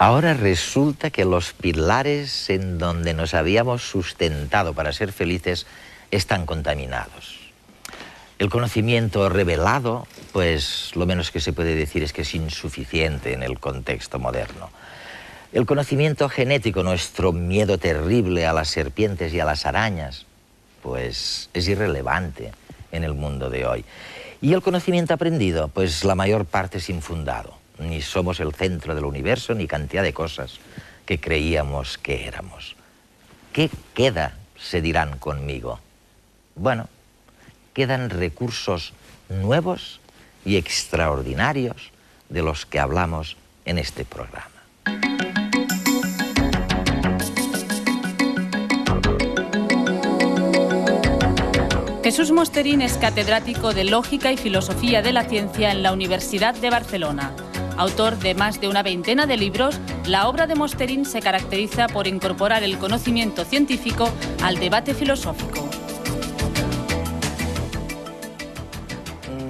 Ahora resulta que los pilares en donde nos habíamos sustentado para ser felices están contaminados. El conocimiento revelado, pues lo menos que se puede decir es que es insuficiente en el contexto moderno. El conocimiento genético, nuestro miedo terrible a las serpientes y a las arañas, pues es irrelevante en el mundo de hoy. Y el conocimiento aprendido, pues la mayor parte es infundado. Ni somos el centro del universo, ni cantidad de cosas que creíamos que éramos. ¿Qué queda?, se dirán conmigo. Bueno, quedan recursos nuevos y extraordinarios de los que hablamos en este programa. Jesús Mosterín es catedrático de Lógica y Filosofía de la Ciencia en la Universidad de Barcelona. Autor de más de una veintena de libros, la obra de Mosterín se caracteriza por incorporar el conocimiento científico al debate filosófico.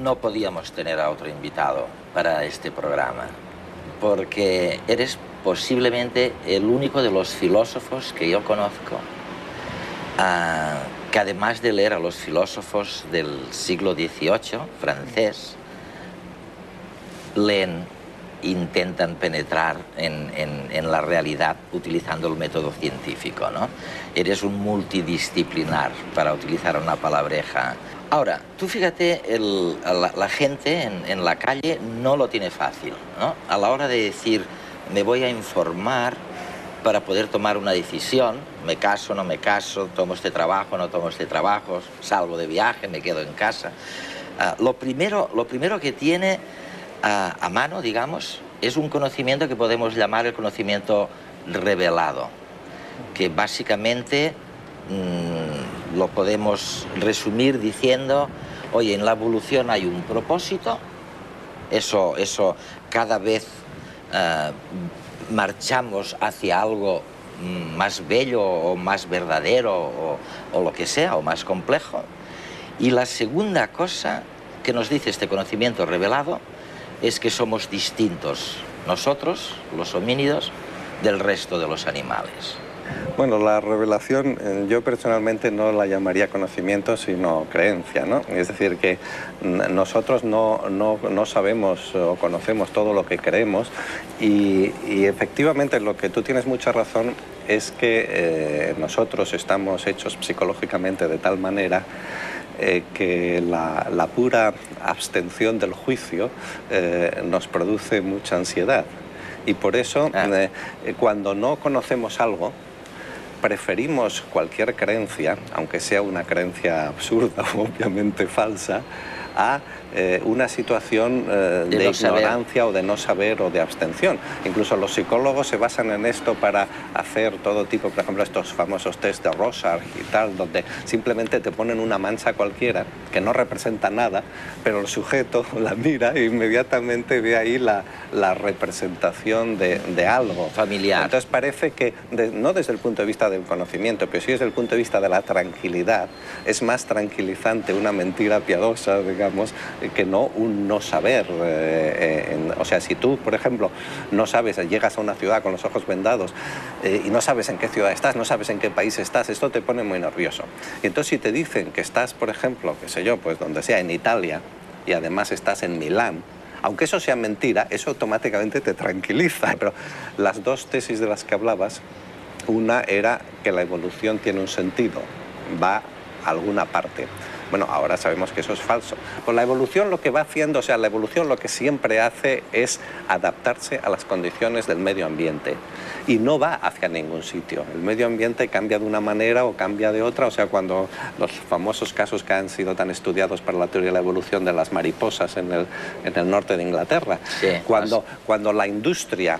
No podíamos tener a otro invitado para este programa, porque eres posiblemente el único de los filósofos que yo conozco que además de leer a los filósofos del siglo XVIII, francés, intentan penetrar en la realidad utilizando el método científico, ¿no? Eres un multidisciplinar, para utilizar una palabreja. Ahora, tú fíjate, la gente en la calle no lo tiene fácil, ¿no? A la hora de decir, me voy a informar para poder tomar una decisión, me caso, no me caso, tomo este trabajo, no tomo este trabajo, salgo de viaje, me quedo en casa. Lo primero que tiene a mano, digamos, es un conocimiento que podemos llamar el conocimiento revelado, que básicamente lo podemos resumir diciendo, oye, en la evolución hay un propósito, eso cada vez marchamos hacia algo más bello o más verdadero o lo que sea, o más complejo. Y la segunda cosa que nos dice este conocimiento revelado es que somos distintos nosotros, los homínidos, del resto de los animales. Bueno, la revelación yo personalmente no la llamaría conocimiento, sino creencia, ¿no? Es decir, que nosotros no sabemos o conocemos todo lo que creemos y efectivamente lo que tú tienes mucha razón es que nosotros estamos hechos psicológicamente de tal manera que la pura abstención del juicio nos produce mucha ansiedad. Y por eso, cuando no conocemos algo, preferimos cualquier creencia, aunque sea una creencia absurda o obviamente falsa, a una situación de ignorancia o de no saber o de abstención. Incluso los psicólogos se basan en esto para hacer todo tipo, por ejemplo, estos famosos test de Rorschach y tal, donde simplemente te ponen una mancha cualquiera que no representa nada, pero el sujeto la mira e inmediatamente ve ahí la representación de algo familiar. Entonces parece que, no desde el punto de vista del conocimiento, pero sí desde el punto de vista de la tranquilidad, es más tranquilizante una mentira piadosa, digamos, que no un no saber. O sea, si tú, por ejemplo, no sabes, llegas a una ciudad con los ojos vendados y no sabes en qué ciudad estás, no sabes en qué país estás, esto te pone muy nervioso. Y entonces si te dicen que estás, por ejemplo, qué sé yo, pues donde sea, en Italia, y además estás en Milán, aunque eso sea mentira, eso automáticamente te tranquiliza. Pero las dos tesis de las que hablabas, una era que la evolución tiene un sentido, va a alguna parte. Bueno, ahora sabemos que eso es falso. Pues la evolución lo que va haciendo, o sea, la evolución lo que siempre hace es adaptarse a las condiciones del medio ambiente y no va hacia ningún sitio. El medio ambiente cambia de una manera o cambia de otra, o sea, cuando los famosos casos que han sido tan estudiados para la teoría de la evolución de las mariposas en el norte de Inglaterra, sí, cuando la industria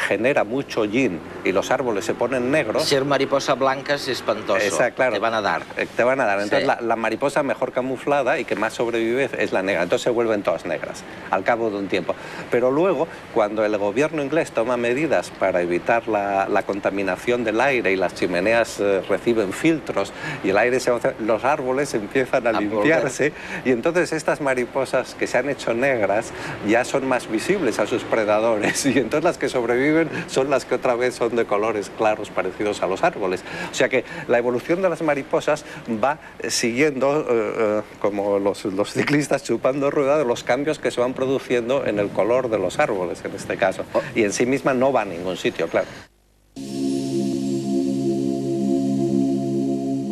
genera mucho hollín y los árboles se ponen negros... Ser mariposa blanca es espantoso, claro, te van a dar. Te van a dar. Entonces, sí, la mariposa mariposa mejor camuflada y que más sobrevive es la negra. Entonces se vuelven todas negras al cabo de un tiempo. Pero luego, cuando el gobierno inglés toma medidas para evitar la contaminación del aire y las chimeneas reciben filtros y el aire los árboles empiezan a limpiarse, y entonces estas mariposas que se han hecho negras ya son más visibles a sus predadores, y entonces las que sobreviven son las que otra vez son de colores claros parecidos a los árboles. O sea que la evolución de las mariposas va siguiendo, como los ciclistas chupando rueda, de los cambios que se van produciendo en el color de los árboles en este caso, y en sí misma no va a ningún sitio, claro.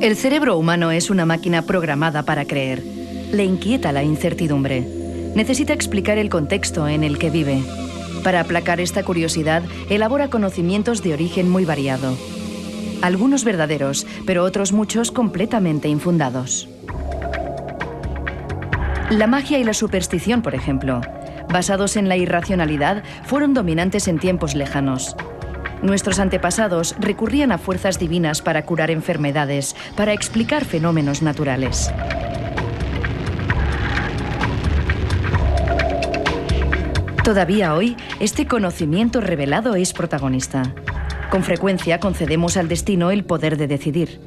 El cerebro humano es una máquina programada para creer. Le inquieta la incertidumbre. Necesita explicar el contexto en el que vive. Para aplacar esta curiosidad, elabora conocimientos de origen muy variado. Algunos verdaderos, pero otros muchos completamente infundados. La magia y la superstición, por ejemplo, basados en la irracionalidad, fueron dominantes en tiempos lejanos. Nuestros antepasados recurrían a fuerzas divinas para curar enfermedades, para explicar fenómenos naturales. Todavía hoy, este conocimiento revelado es protagonista. Con frecuencia concedemos al destino el poder de decidir.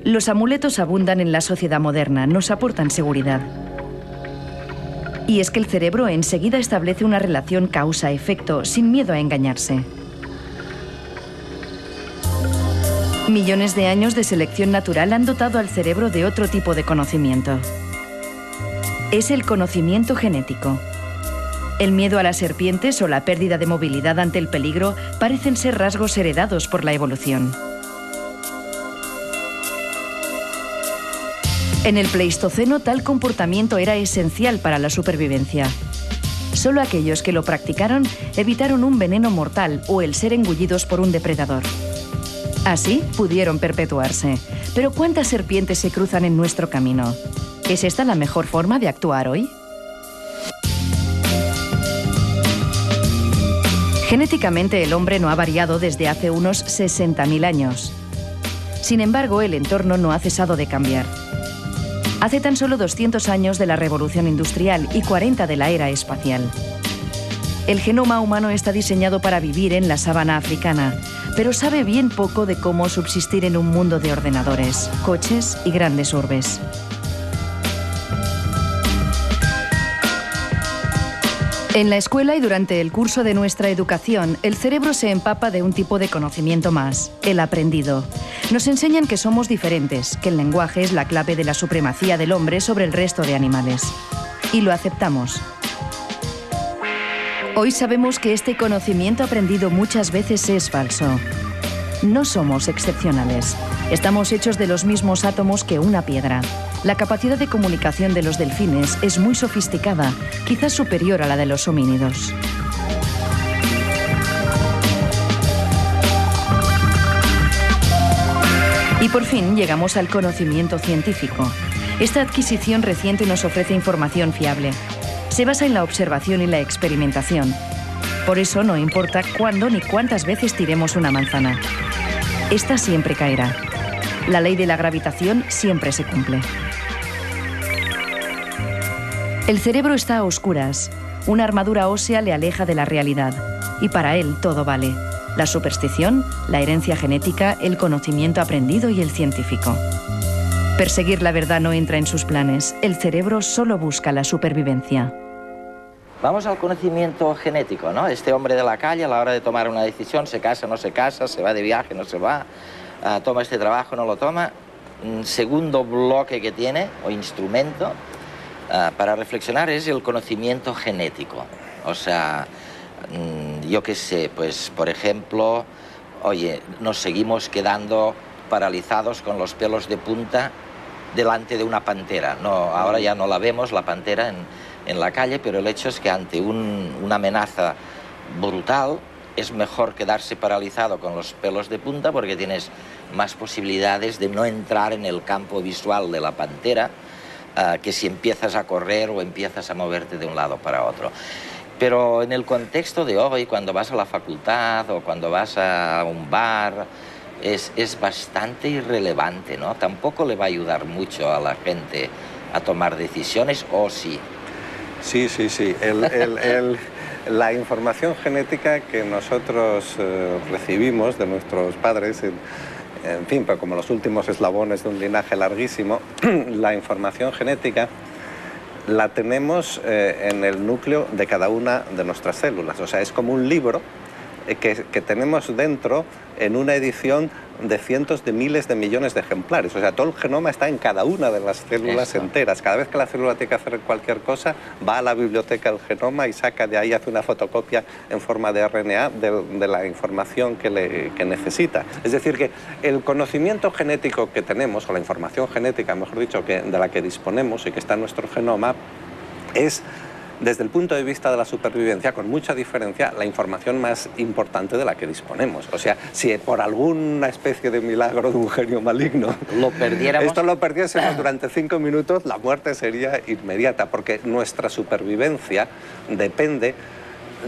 Los amuletos abundan en la sociedad moderna, nos aportan seguridad. Y es que el cerebro enseguida establece una relación causa-efecto, sin miedo a engañarse. Millones de años de selección natural han dotado al cerebro de otro tipo de conocimiento. Es el conocimiento genético. El miedo a las serpientes o la pérdida de movilidad ante el peligro parecen ser rasgos heredados por la evolución. En el Pleistoceno, tal comportamiento era esencial para la supervivencia. Solo aquellos que lo practicaron evitaron un veneno mortal o el ser engullidos por un depredador. Así pudieron perpetuarse. Pero ¿cuántas serpientes se cruzan en nuestro camino? ¿Es esta la mejor forma de actuar hoy? Genéticamente, el hombre no ha variado desde hace unos 60.000 años. Sin embargo, el entorno no ha cesado de cambiar. Hace tan solo 200 años de la revolución industrial y 40 de la era espacial. El genoma humano está diseñado para vivir en la sabana africana, pero sabe bien poco de cómo subsistir en un mundo de ordenadores, coches y grandes urbes. En la escuela y durante el curso de nuestra educación, el cerebro se empapa de un tipo de conocimiento más, el aprendido. Nos enseñan que somos diferentes, que el lenguaje es la clave de la supremacía del hombre sobre el resto de animales. Y lo aceptamos. Hoy sabemos que este conocimiento aprendido muchas veces es falso. No somos excepcionales. Estamos hechos de los mismos átomos que una piedra. La capacidad de comunicación de los delfines es muy sofisticada, quizás superior a la de los homínidos. Y por fin llegamos al conocimiento científico. Esta adquisición reciente nos ofrece información fiable. Se basa en la observación y la experimentación. Por eso no importa cuándo ni cuántas veces tiremos una manzana. Esta siempre caerá. La ley de la gravitación siempre se cumple. El cerebro está a oscuras. Una armadura ósea le aleja de la realidad. Y para él todo vale. La superstición, la herencia genética, el conocimiento aprendido y el científico. Perseguir la verdad no entra en sus planes. El cerebro solo busca la supervivencia. Vamos al conocimiento genético, ¿no? Este hombre de la calle, a la hora de tomar una decisión, se casa, no se casa, se va de viaje, no se va, toma este trabajo, no lo toma. Segundo bloque que tiene, o instrumento, para reflexionar es el conocimiento genético. O sea, yo qué sé, pues por ejemplo, oye, nos seguimos quedando paralizados con los pelos de punta delante de una pantera. No, ahora ya no la vemos, la pantera, en la calle, pero el hecho es que ante una amenaza brutal es mejor quedarse paralizado con los pelos de punta porque tienes más posibilidades de no entrar en el campo visual de la pantera que si empiezas a correr o empiezas a moverte de un lado para otro. Pero en el contexto de hoy, cuando vas a la facultad o cuando vas a un bar, es bastante irrelevante, ¿no? Tampoco le va a ayudar mucho a la gente a tomar decisiones, ¿o sí? Sí. La información genética que nosotros recibimos de nuestros padres, en fin, pero como los últimos eslabones de un linaje larguísimo, la información genética la tenemos en el núcleo de cada una de nuestras células. O sea, es como un libro que tenemos dentro en una edición de cientos de miles de millones de ejemplares. O sea, todo el genoma está en cada una de las células enteras. Cada vez que la célula tiene que hacer cualquier cosa, va a la biblioteca del genoma y saca de ahí, hace una fotocopia en forma de RNA de la información que necesita. Es decir, que el conocimiento genético que tenemos, o la información genética, mejor dicho, de la que disponemos y que está en nuestro genoma, es, desde el punto de vista de la supervivencia, con mucha diferencia, la información más importante de la que disponemos. O sea, si por alguna especie de milagro de un genio maligno esto lo perdiésemos durante 5 minutos, la muerte sería inmediata, porque nuestra supervivencia depende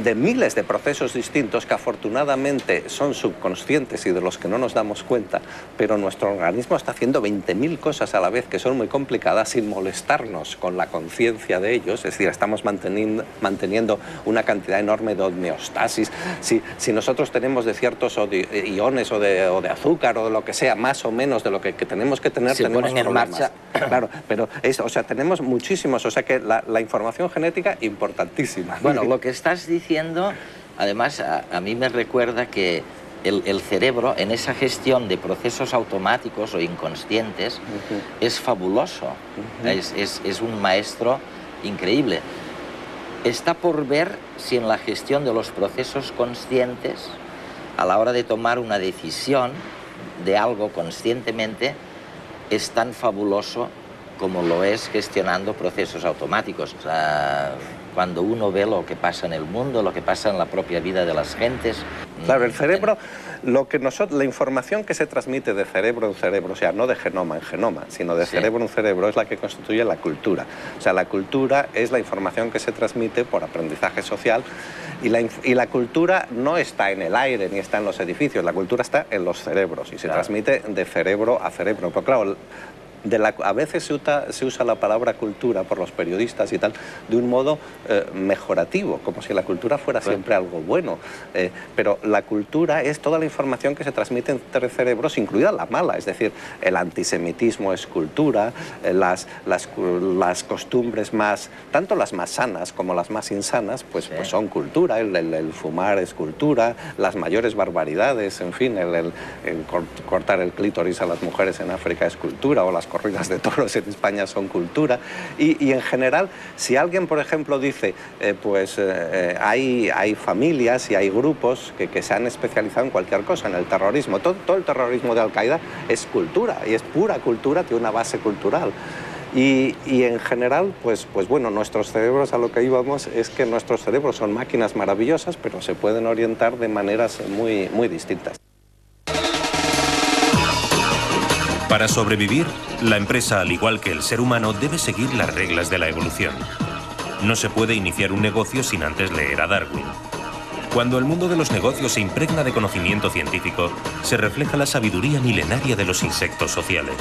de miles de procesos distintos que afortunadamente son subconscientes y de los que no nos damos cuenta, pero nuestro organismo está haciendo 20.000 cosas a la vez que son muy complicadas sin molestarnos con la conciencia de ellos. Es decir, estamos manteniendo una cantidad enorme de homeostasis. Si nosotros tenemos de ciertos iones o de azúcar o de lo que sea, más o menos de lo que tenemos que tener, tenemos ponen en marcha. Claro, pero o sea, tenemos muchísimos, o sea que la información genética importantísima. Bueno, lo que estás diciendo, además, a mí me recuerda que el cerebro, en esa gestión de procesos automáticos o inconscientes, es fabuloso. Es un maestro increíble. Está por ver si en la gestión de los procesos conscientes, a la hora de tomar una decisión de algo conscientemente, es tan fabuloso como lo es gestionando procesos automáticos. O sea, cuando uno ve lo que pasa en el mundo, lo que pasa en la propia vida de las gentes. Claro, el cerebro, la información que se transmite de cerebro en cerebro, o sea, no de genoma en genoma, sino de cerebro en cerebro, es la que constituye la cultura. O sea, la cultura es la información que se transmite por aprendizaje social, y la cultura no está en el aire ni está en los edificios, la cultura está en los cerebros y se transmite de cerebro a cerebro. Pero claro, a veces se usa la palabra cultura por los periodistas y tal de un modo mejorativo, como si la cultura fuera siempre algo bueno. Pero la cultura es toda la información que se transmite entre cerebros, incluida la mala. Es decir, el antisemitismo es cultura, las costumbres tanto las más sanas como las más insanas, pues son cultura. El fumar es cultura, las mayores barbaridades, en fin, el cortar el clítoris a las mujeres en África es cultura, o las corridas de toros en España son cultura. Y en general, si alguien, por ejemplo, dice, hay familias y hay grupos que se han especializado en cualquier cosa, en el terrorismo. Todo el terrorismo de Al-Qaeda es cultura, y es pura cultura, tiene una base cultural. Y en general, pues bueno, nuestros cerebros, a lo que íbamos, es que nuestros cerebros son máquinas maravillosas, pero se pueden orientar de maneras muy, muy distintas. Para sobrevivir, la empresa, al igual que el ser humano, debe seguir las reglas de la evolución. No se puede iniciar un negocio sin antes leer a Darwin. Cuando el mundo de los negocios se impregna de conocimiento científico, se refleja la sabiduría milenaria de los insectos sociales.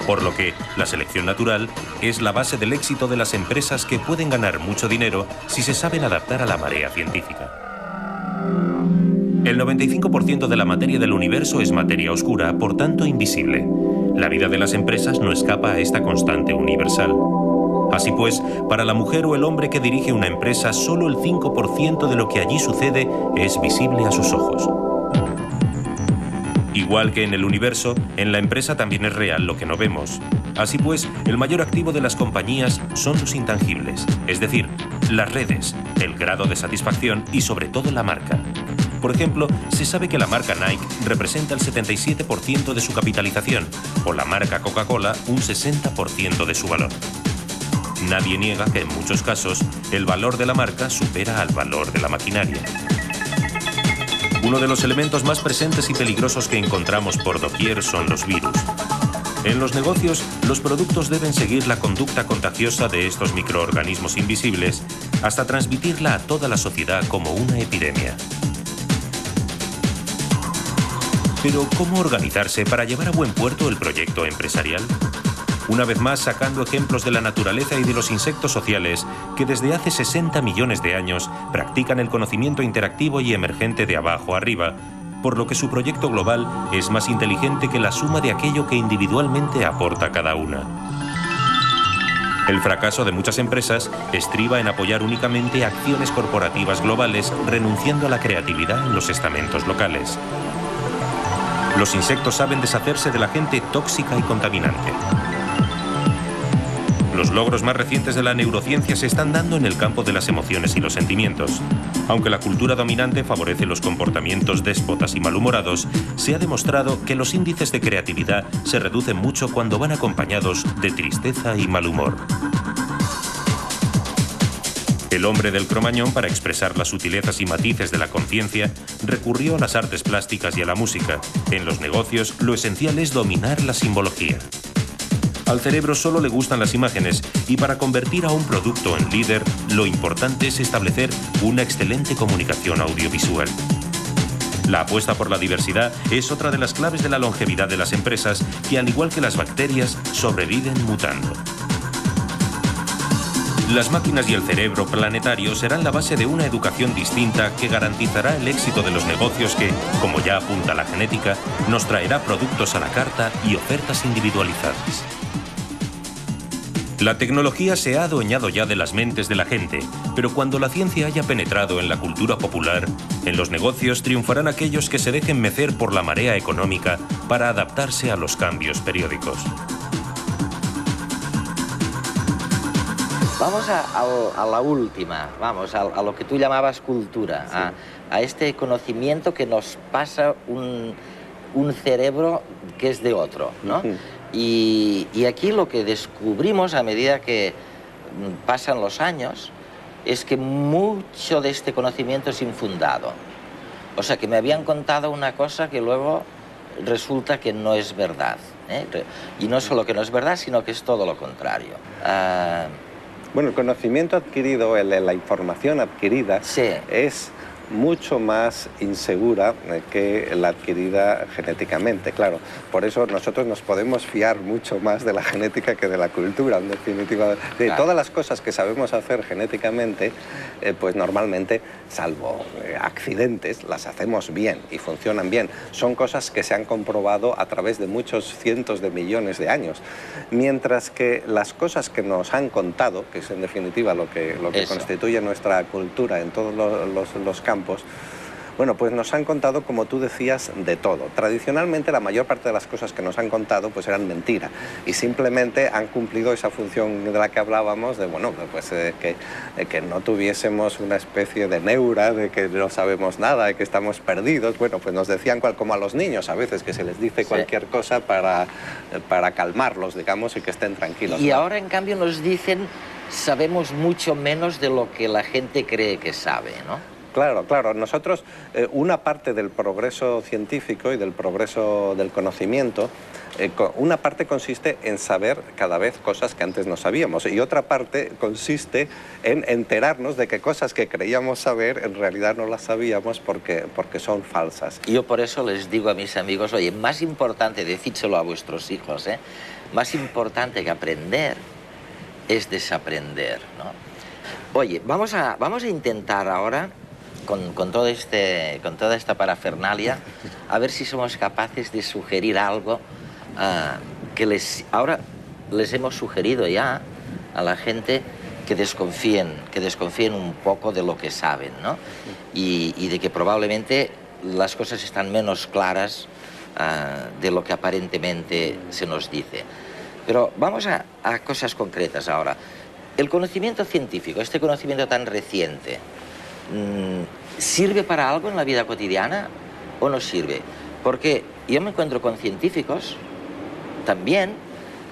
Por lo que la selección natural es la base del éxito de las empresas, que pueden ganar mucho dinero si se saben adaptar a la marea científica. El 95% de la materia del universo es materia oscura, por tanto invisible. La vida de las empresas no escapa a esta constante universal. Así pues, para la mujer o el hombre que dirige una empresa, solo el 5% de lo que allí sucede es visible a sus ojos. Igual que en el universo, en la empresa también es real lo que no vemos. Así pues, el mayor activo de las compañías son sus intangibles, es decir, las redes, el grado de satisfacción y sobre todo la marca. Por ejemplo, se sabe que la marca Nike representa el 77% de su capitalización, o la marca Coca-Cola un 60% de su valor. Nadie niega que en muchos casos el valor de la marca supera al valor de la maquinaria. Uno de los elementos más presentes y peligrosos que encontramos por doquier son los virus. En los negocios, los productos deben seguir la conducta contagiosa de estos microorganismos invisibles hasta transmitirla a toda la sociedad como una epidemia. Pero ¿cómo organizarse para llevar a buen puerto el proyecto empresarial? Una vez más sacando ejemplos de la naturaleza y de los insectos sociales que desde hace 60 millones de años practican el conocimiento interactivo y emergente de abajo arriba, por lo que su proyecto global es más inteligente que la suma de aquello que individualmente aporta cada una. El fracaso de muchas empresas estriba en apoyar únicamente acciones corporativas globales, renunciando a la creatividad en los estamentos locales. Los insectos saben deshacerse de la gente tóxica y contaminante. Los logros más recientes de la neurociencia se están dando en el campo de las emociones y los sentimientos. Aunque la cultura dominante favorece los comportamientos déspotas y malhumorados, se ha demostrado que los índices de creatividad se reducen mucho cuando van acompañados de tristeza y mal humor. El hombre del Cromañón, para expresar las sutilezas y matices de la conciencia, recurrió a las artes plásticas y a la música. En los negocios, lo esencial es dominar la simbología. Al cerebro solo le gustan las imágenes y para convertir a un producto en líder, lo importante es establecer una excelente comunicación audiovisual. La apuesta por la diversidad es otra de las claves de la longevidad de las empresas que, al igual que las bacterias, sobreviven mutando. Las máquinas y el cerebro planetario serán la base de una educación distinta que garantizará el éxito de los negocios que, como ya apunta la genética, nos traerá productos a la carta y ofertas individualizadas. La tecnología se ha adueñado ya de las mentes de la gente, pero cuando la ciencia haya penetrado en la cultura popular, en los negocios triunfarán aquellos que se dejen mecer por la marea económica para adaptarse a los cambios periódicos. Vamos a la última, vamos, a lo que tú llamabas cultura, sí. a este conocimiento que nos pasa un cerebro que es de otro, ¿no? Y aquí lo que descubrimos a medida que pasan los años es que mucho de este conocimiento es infundado. O sea, que me habían contado una cosa que luego resulta que no es verdad, ¿eh? Y no solo que no es verdad, sino que es todo lo contrario. Bueno, el conocimiento adquirido, la información adquirida, sí, es mucho más insegura que la adquirida genéticamente, claro. Por eso nosotros nos podemos fiar mucho más de la genética que de la cultura, en definitiva. De todas las cosas que sabemos hacer genéticamente, pues normalmente, salvo accidentes, las hacemos bien y funcionan bien. Son cosas que se han comprobado a través de muchos cientos de millones de años. Mientras que las cosas que nos han contado, que es en definitiva lo que constituye nuestra cultura en todos los campos, bueno, pues nos han contado, como tú decías, de todo. Tradicionalmente la mayor parte de las cosas que nos han contado pues eran mentira y simplemente han cumplido esa función de la que hablábamos, de bueno, pues que no tuviésemos una especie de neura, de que no sabemos nada, de que estamos perdidos. Bueno, pues nos decían como a los niños a veces, que se les dice cualquier cosa para calmarlos, digamos, y que estén tranquilos. Y ahora, en cambio, nos dicen sabemos mucho menos de lo que la gente cree que sabe, ¿no? Claro, claro. Nosotros, una parte del progreso científico y del progreso del conocimiento, una parte consiste en saber cada vez cosas que antes no sabíamos y otra parte consiste en enterarnos de que cosas que creíamos saber en realidad no las sabíamos porque son falsas. Yo por eso les digo a mis amigos, oye, más importante, decídselo a vuestros hijos, más importante que aprender es desaprender, ¿no? Oye, vamos a intentar ahora, con toda esta parafernalia, a ver si somos capaces de sugerir algo que ahora les hemos sugerido ya a la gente, que desconfíen un poco de lo que saben, ¿no? Y de que probablemente las cosas están menos claras de lo que aparentemente se nos dice. Pero vamos a cosas concretas ahora. El conocimiento científico, este conocimiento tan reciente, ¿sirve para algo en la vida cotidiana o no sirve? Porque yo me encuentro con científicos también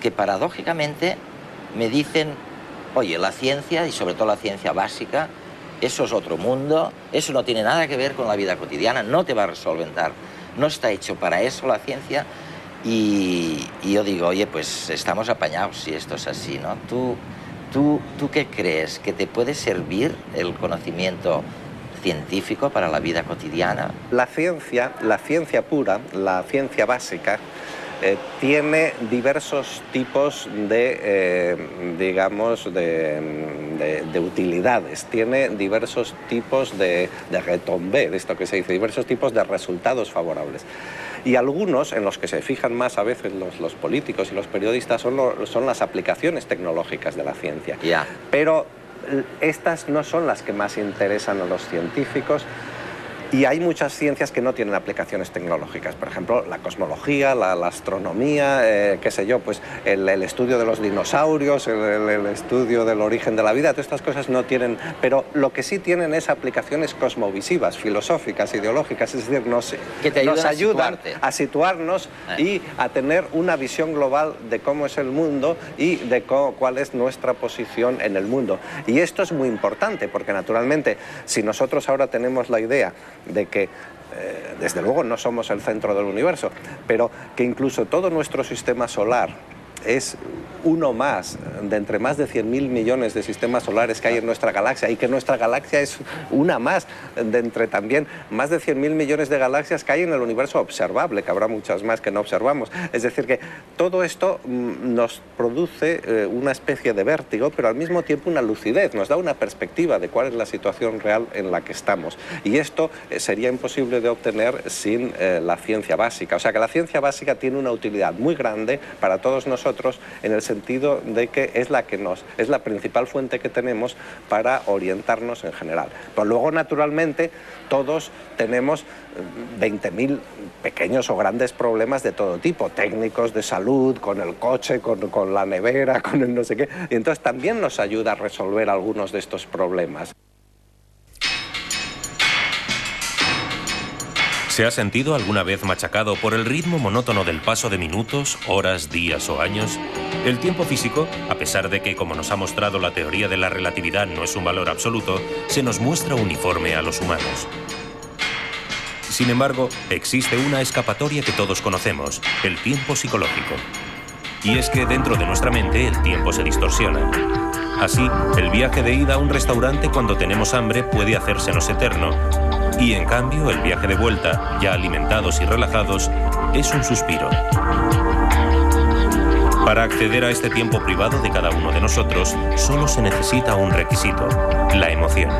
que paradójicamente me dicen, oye, la ciencia, y sobre todo la ciencia básica, eso es otro mundo, eso no tiene nada que ver con la vida cotidiana, no te va a solventar, no está hecho para eso la ciencia. Y yo digo, oye, pues estamos apañados si esto es así, ¿no? ¿Tú qué crees? ¿Que te puede servir el conocimiento científico para la vida cotidiana. La ciencia pura, la ciencia básica, tiene diversos tipos de, digamos, de utilidades, tiene diversos tipos de retombées, de esto que se dice, diversos tipos de resultados favorables. Y algunos, en los que se fijan más a veces los políticos y los periodistas, son las aplicaciones tecnológicas de la ciencia. Yeah. Pero estas no son las que más interesan a los científicos. Y hay muchas ciencias que no tienen aplicaciones tecnológicas, por ejemplo, la cosmología, la astronomía, qué sé yo, pues el estudio de los dinosaurios, el estudio del origen de la vida, todas estas cosas no tienen, pero lo que sí tienen es aplicaciones cosmovisivas, filosóficas, ideológicas, es decir, nos ayudan a situarnos y a tener una visión global de cómo es el mundo y de cuál es nuestra posición en el mundo. Y esto es muy importante, porque naturalmente, si nosotros ahora tenemos la idea de que, desde luego, no somos el centro del universo, pero que incluso todo nuestro sistema solar es uno más de entre más de 100.000 millones de sistemas solares que hay en nuestra galaxia, y que nuestra galaxia es una más de entre también más de 100.000 millones de galaxias que hay en el universo observable, que habrá muchas más que no observamos. Es decir, que todo esto nos produce una especie de vértigo, pero al mismo tiempo una lucidez, nos da una perspectiva de cuál es la situación real en la que estamos. Y esto sería imposible de obtener sin la ciencia básica. O sea que la ciencia básica tiene una utilidad muy grande para todos nosotros, en el sentido de que es la principal fuente que tenemos para orientarnos en general. Pero luego, naturalmente, todos tenemos 20.000 pequeños o grandes problemas de todo tipo, técnicos, de salud, con el coche, con la nevera, con el no sé qué, y entonces también nos ayuda a resolver algunos de estos problemas. ¿Se ha sentido alguna vez machacado por el ritmo monótono del paso de minutos, horas, días o años? El tiempo físico, a pesar de que, como nos ha mostrado la teoría de la relatividad, no es un valor absoluto, se nos muestra uniforme a los humanos. Sin embargo, existe una escapatoria que todos conocemos, el tiempo psicológico. Y es que dentro de nuestra mente el tiempo se distorsiona. Así, el viaje de ida a un restaurante cuando tenemos hambre puede hacérsenos eterno, y en cambio el viaje de vuelta, ya alimentados y relajados, es un suspiro. Para acceder a este tiempo privado de cada uno de nosotros, solo se necesita un requisito: la emoción.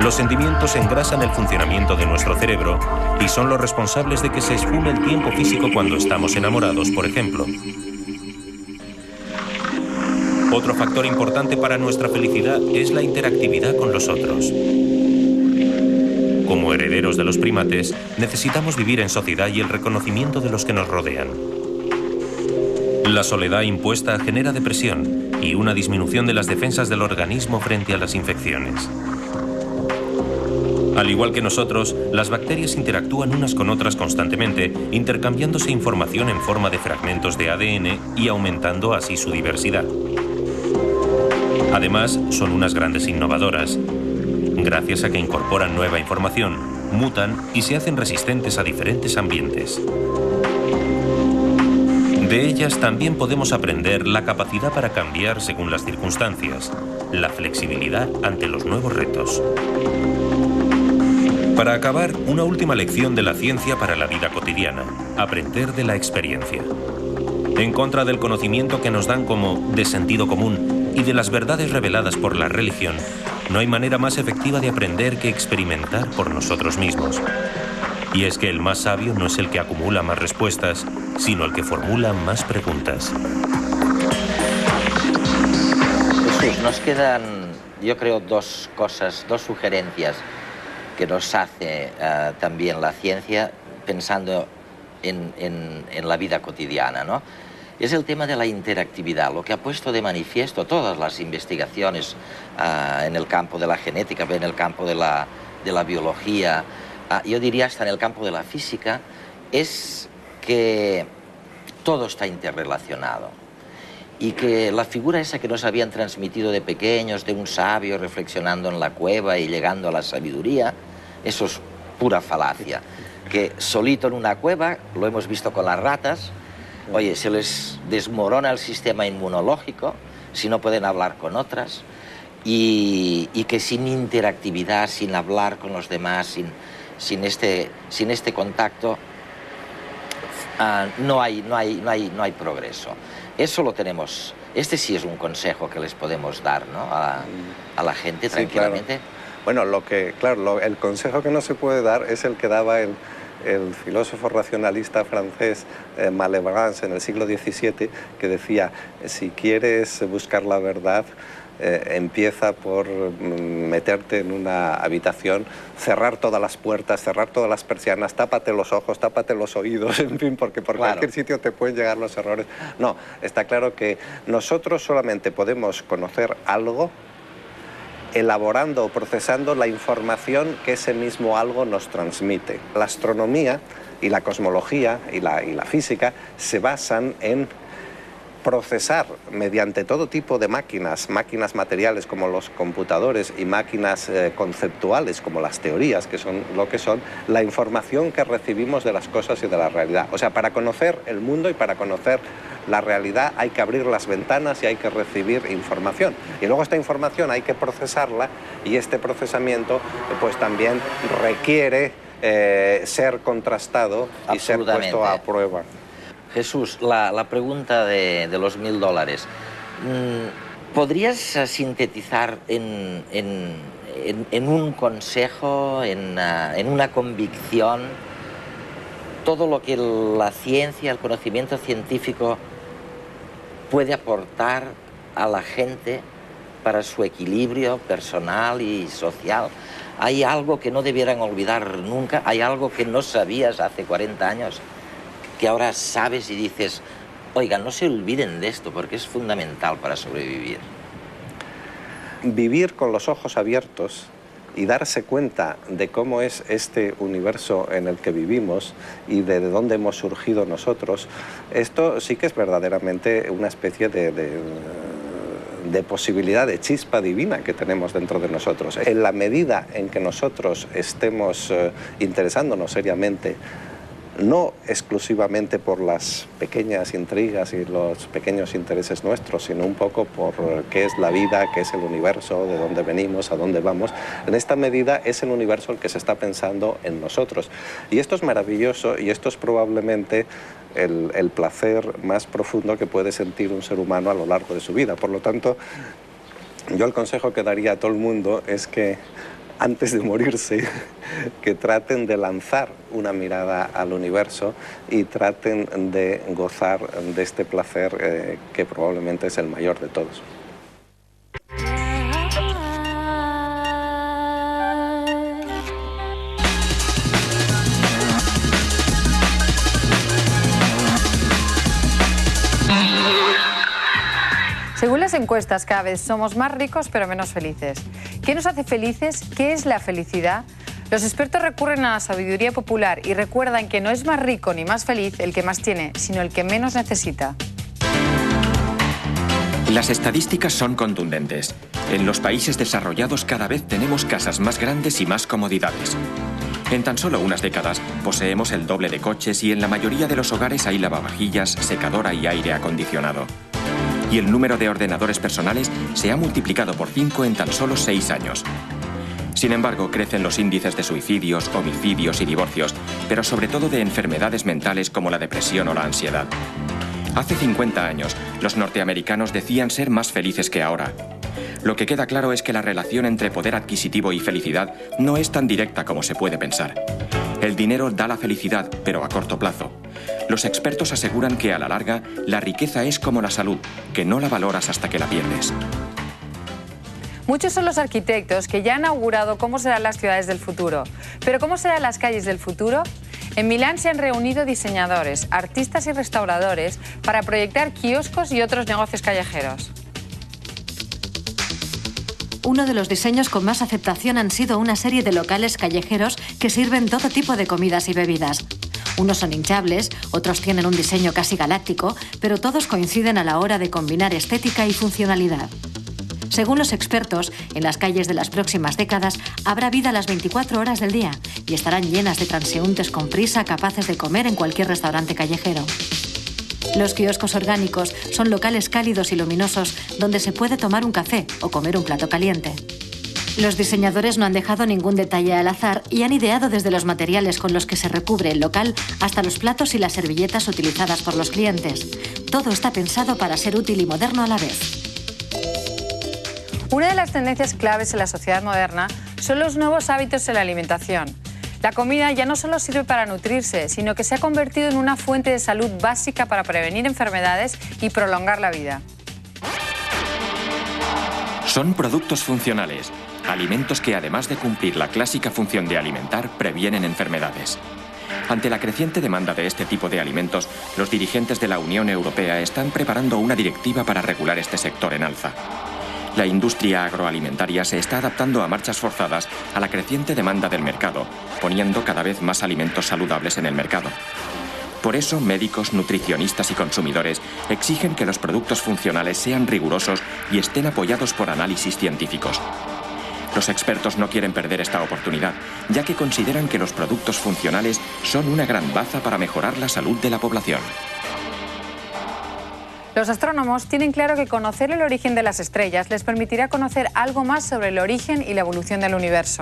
Los sentimientos engrasan el funcionamiento de nuestro cerebro y son los responsables de que se esfume el tiempo físico cuando estamos enamorados, por ejemplo. Otro factor importante para nuestra felicidad es la interactividad con los otros. Como herederos de los primates, necesitamos vivir en sociedad y el reconocimiento de los que nos rodean. La soledad impuesta genera depresión y una disminución de las defensas del organismo frente a las infecciones. Al igual que nosotros, las bacterias interactúan unas con otras constantemente, intercambiándose información en forma de fragmentos de ADN y aumentando así su diversidad. Además, son unas grandes innovadoras. Gracias a que incorporan nueva información, mutan y se hacen resistentes a diferentes ambientes. De ellas también podemos aprender la capacidad para cambiar según las circunstancias, la flexibilidad ante los nuevos retos. Para acabar, una última lección de la ciencia para la vida cotidiana: aprender de la experiencia. En contra del conocimiento que nos dan como de sentido común y de las verdades reveladas por la religión, no hay manera más efectiva de aprender que experimentar por nosotros mismos. Y es que el más sabio no es el que acumula más respuestas, sino el que formula más preguntas. Jesús, nos quedan, yo creo, dos sugerencias que nos hace también la ciencia pensando en la vida cotidiana, ¿no? Es el tema de la interactividad, lo que ha puesto de manifiesto todas las investigaciones en el campo de la genética, en el campo de la biología, yo diría hasta en el campo de la física, es que todo está interrelacionado y que la figura esa que nos habían transmitido de pequeños, de un sabio reflexionando en la cueva y llegando a la sabiduría, eso es pura falacia. Que solito en una cueva, lo hemos visto con las ratas, oye, se les desmorona el sistema inmunológico si no pueden hablar con otras. y que sin interactividad, sin hablar con los demás, sin este contacto, no hay progreso. Eso lo tenemos. Este sí es un consejo que les podemos dar, ¿no?, a la gente, sí, tranquilamente. Claro. Bueno, el consejo que no se puede dar es el que daba el filósofo racionalista francés Malebranche en el siglo XVII, que decía: si quieres buscar la verdad, empieza por meterte en una habitación, cerrar todas las puertas, cerrar todas las persianas, tápate los ojos, tápate los oídos, en fin, porque por cualquier sitio te pueden llegar los errores. No, está claro que nosotros solamente podemos conocer algo elaborando o procesando la información que ese mismo algo nos transmite. La astronomía y la cosmología y la física se basan en procesar mediante todo tipo de máquinas materiales como los computadores y máquinas conceptuales como las teorías, que son lo que son, la información que recibimos de las cosas y de la realidad. O sea, para conocer el mundo y para conocer la realidad hay que abrir las ventanas y hay que recibir información. Y luego esta información hay que procesarla, y este procesamiento pues también requiere ser contrastado y ser puesto a prueba. Jesús, la pregunta de los $1000. ¿Podrías sintetizar en un consejo, en una convicción, todo lo que la ciencia, el conocimiento científico puede aportar a la gente para su equilibrio personal y social? ¿Hay algo que no debieran olvidar nunca? ¿Hay algo que no sabías hace 40 años? Que ahora sabes y dices: oiga, no se olviden de esto porque es fundamental para sobrevivir. Vivir con los ojos abiertos y darse cuenta de cómo es este universo en el que vivimos y de dónde hemos surgido nosotros, esto sí que es verdaderamente una especie de posibilidad, de chispa divina que tenemos dentro de nosotros. En la medida en que nosotros estemos interesándonos seriamente, no exclusivamente por las pequeñas intrigas y los pequeños intereses nuestros, sino un poco por qué es la vida, qué es el universo, de dónde venimos, a dónde vamos. En esta medida es el universo el que se está pensando en nosotros. Y esto es maravilloso, y esto es probablemente el placer más profundo que puede sentir un ser humano a lo largo de su vida. Por lo tanto, yo el consejo que daría a todo el mundo es que antes de morirse, que traten de lanzar una mirada al universo y traten de gozar de este placer que probablemente es el mayor de todos. Según las encuestas, cada vez somos más ricos pero menos felices. ¿Qué nos hace felices? ¿Qué es la felicidad? Los expertos recurren a la sabiduría popular y recuerdan que no es más rico ni más feliz el que más tiene, sino el que menos necesita. Las estadísticas son contundentes. En los países desarrollados cada vez tenemos casas más grandes y más comodidades. En tan solo unas décadas poseemos el doble de coches y en la mayoría de los hogares hay lavavajillas, secadora y aire acondicionado. Y el número de ordenadores personales se ha multiplicado por 5 en tan solo 6 años. Sin embargo, crecen los índices de suicidios, homicidios y divorcios, pero sobre todo de enfermedades mentales como la depresión o la ansiedad. Hace 50 años, los norteamericanos decían ser más felices que ahora. Lo que queda claro es que la relación entre poder adquisitivo y felicidad no es tan directa como se puede pensar. El dinero da la felicidad, pero a corto plazo. Los expertos aseguran que a la larga, la riqueza es como la salud, que no la valoras hasta que la pierdes. Muchos son los arquitectos que ya han augurado cómo serán las ciudades del futuro. Pero ¿cómo serán las calles del futuro? En Milán se han reunido diseñadores, artistas y restauradores para proyectar kioscos y otros negocios callejeros. Uno de los diseños con más aceptación han sido una serie de locales callejeros que sirven todo tipo de comidas y bebidas. Unos son hinchables, otros tienen un diseño casi galáctico, pero todos coinciden a la hora de combinar estética y funcionalidad. Según los expertos, en las calles de las próximas décadas habrá vida las 24 horas del día y estarán llenas de transeúntes con prisa capaces de comer en cualquier restaurante callejero. Los kioscos orgánicos son locales cálidos y luminosos donde se puede tomar un café o comer un plato caliente. Los diseñadores no han dejado ningún detalle al azar y han ideado desde los materiales con los que se recubre el local hasta los platos y las servilletas utilizadas por los clientes. Todo está pensado para ser útil y moderno a la vez. Una de las tendencias claves en la sociedad moderna son los nuevos hábitos en la alimentación. La comida ya no solo sirve para nutrirse, sino que se ha convertido en una fuente de salud básica para prevenir enfermedades y prolongar la vida. Son productos funcionales, alimentos que además de cumplir la clásica función de alimentar, previenen enfermedades. Ante la creciente demanda de este tipo de alimentos, los dirigentes de la Unión Europea están preparando una directiva para regular este sector en alza. La industria agroalimentaria se está adaptando a marchas forzadas a la creciente demanda del mercado, poniendo cada vez más alimentos saludables en el mercado. Por eso, médicos, nutricionistas y consumidores exigen que los productos funcionales sean rigurosos y estén apoyados por análisis científicos. Los expertos no quieren perder esta oportunidad, ya que consideran que los productos funcionales son una gran baza para mejorar la salud de la población. Los astrónomos tienen claro que conocer el origen de las estrellas les permitirá conocer algo más sobre el origen y la evolución del universo.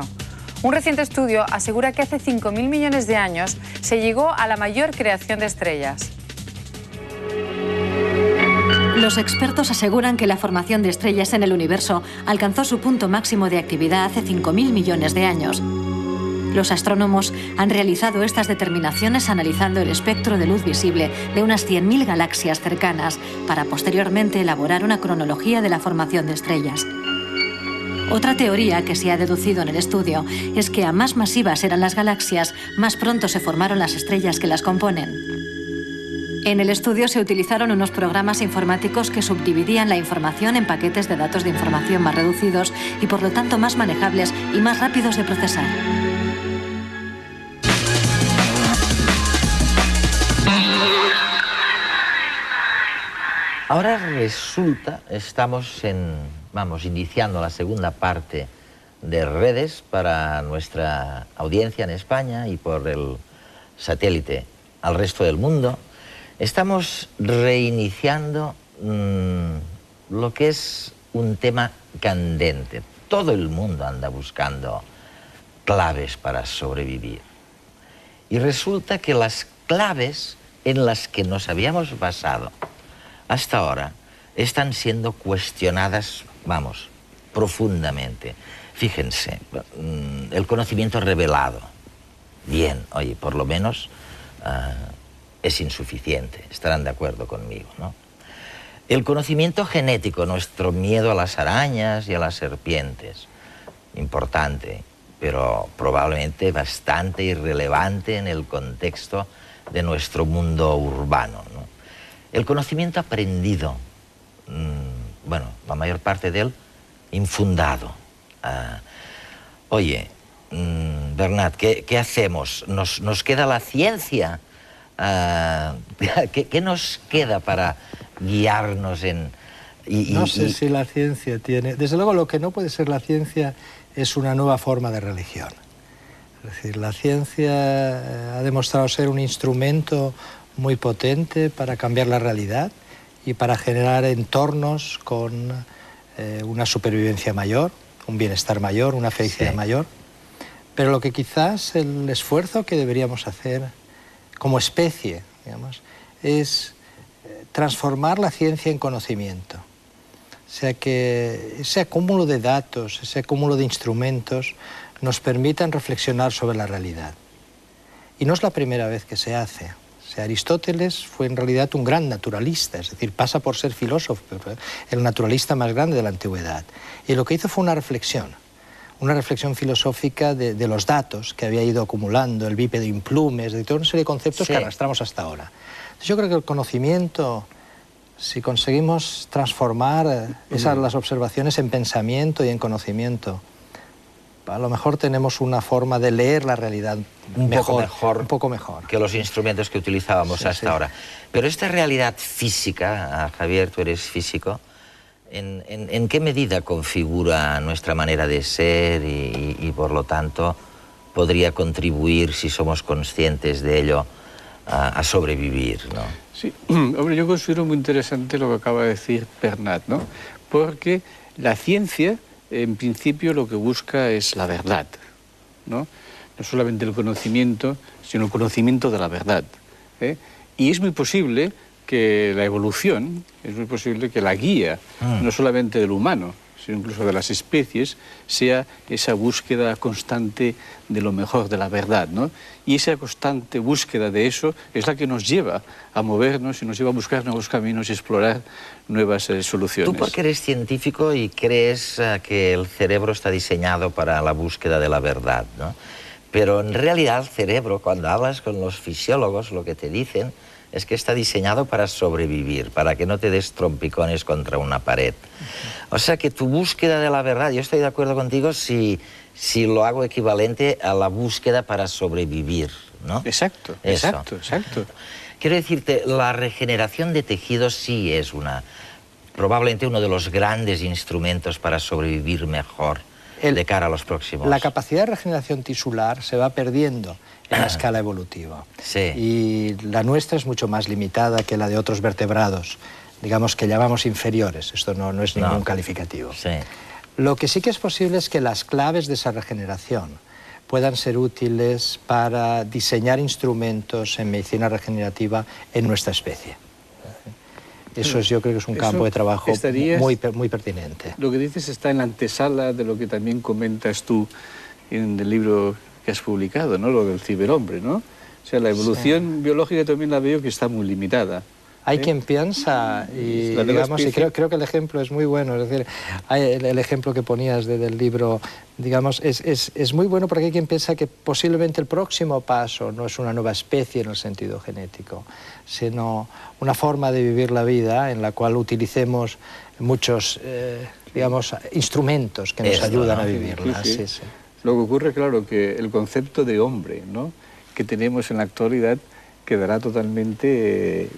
Un reciente estudio asegura que hace 5.000 millones de años se llegó a la mayor creación de estrellas. Los expertos aseguran que la formación de estrellas en el universo alcanzó su punto máximo de actividad hace 5.000 millones de años. Los astrónomos han realizado estas determinaciones analizando el espectro de luz visible de unas 100.000 galaxias cercanas para posteriormente elaborar una cronología de la formación de estrellas. Otra teoría que se ha deducido en el estudio es que a más masivas eran las galaxias, más pronto se formaron las estrellas que las componen. En el estudio se utilizaron unos programas informáticos que subdividían la información en paquetes de datos de información más reducidos y por lo tanto más manejables y más rápidos de procesar. Ahora resulta, estamos iniciando la segunda parte de redes para nuestra audiencia en España y por el satélite al resto del mundo. Estamos reiniciando lo que es un tema candente. Todo el mundo anda buscando claves para sobrevivir. Y resulta que las claves en las que nos habíamos basado hasta ahora están siendo cuestionadas, profundamente. Fíjense, el conocimiento revelado. Bien, oye, por lo menos es insuficiente, estarán de acuerdo conmigo, ¿no? El conocimiento genético, nuestro miedo a las arañas y a las serpientes, importante, pero probablemente bastante irrelevante en el contexto de nuestro mundo urbano, ¿no? El conocimiento aprendido, la mayor parte de él infundado. Oye, Bernat, ¿qué hacemos? ¿Nos queda la ciencia? ¿Qué nos queda para guiarnos en...? No sé si la ciencia tiene... Desde luego, lo que no puede ser la ciencia es una nueva forma de religión. Es decir, la ciencia ha demostrado ser un instrumento muy potente para cambiar la realidad y para generar entornos con una supervivencia mayor, un bienestar mayor, una felicidad mayor. Pero lo que quizás el esfuerzo que deberíamos hacer como especie, digamos, es transformar la ciencia en conocimiento. O sea, que ese acúmulo de datos, ese acúmulo de instrumentos nos permitan reflexionar sobre la realidad. Y no es la primera vez que se hace. O sea, Aristóteles fue en realidad un gran naturalista, es decir, pasa por ser filósofo, el naturalista más grande de la antigüedad. Y lo que hizo fue una reflexión filosófica de los datos que había ido acumulando, el bípedo implumes, de toda una serie de conceptos que arrastramos hasta ahora. Entonces, yo creo que el conocimiento, si conseguimos transformar las observaciones en pensamiento y en conocimiento, a lo mejor tenemos una forma de leer la realidad un poco mejor que los instrumentos que utilizábamos hasta ahora. Pero esta realidad física, Javier, tú eres físico, ¿en qué medida configura nuestra manera de ser y por lo tanto podría contribuir, si somos conscientes de ello, a sobrevivir, ¿no? Sí, hombre, yo considero muy interesante lo que acaba de decir Bernat, ¿no? Porque la ciencia, en principio, lo que busca es la verdad, ¿no? No solamente el conocimiento, sino el conocimiento de la verdad, ¿eh? Y es muy posible que la evolución, es muy posible que la guía, no solamente del humano, sino incluso de las especies, sea esa búsqueda constante de lo mejor, de la verdad, ¿no? Y esa constante búsqueda de eso es la que nos lleva a movernos y nos lleva a buscar nuevos caminos y explorar nuevas soluciones. Tú porque eres científico y crees que el cerebro está diseñado para la búsqueda de la verdad, ¿no? Pero en realidad el cerebro, cuando hablas con los fisiólogos, lo que te dicen es que está diseñado para sobrevivir, para que no te des trompicones contra una pared. O sea que tu búsqueda de la verdad, yo estoy de acuerdo contigo si lo hago equivalente a la búsqueda para sobrevivir, ¿no? Exacto, eso. Exacto. Quiero decirte, la regeneración de tejidos sí es probablemente uno de los grandes instrumentos para sobrevivir mejor de cara a los próximos. La capacidad de regeneración tisular se va perdiendo en la escala evolutiva. Sí. Y la nuestra es mucho más limitada que la de otros vertebrados, digamos que llamamos inferiores. Esto no es ningún calificativo. Sí. Lo que sí que es posible es que las claves de esa regeneración puedan ser útiles para diseñar instrumentos en medicina regenerativa en nuestra especie. Eso yo creo que es un campo de trabajo muy pertinente. Lo que dices está en la antesala de lo que también comentas tú en el libro que has publicado, ¿no? Lo del ciberhombre, ¿no? O sea, la evolución biológica también la veo que está muy limitada. Hay quien piensa, y digamos, y creo que el ejemplo es muy bueno, es decir, el ejemplo que ponías del libro, digamos, es muy bueno porque hay quien piensa que posiblemente el próximo paso no es una nueva especie en el sentido genético, sino una forma de vivir la vida en la cual utilicemos muchos, digamos, instrumentos que nos ayudan a vivirla. Sí. Lo que ocurre, claro, que el concepto de hombre, ¿no?, que tenemos en la actualidad quedará totalmente,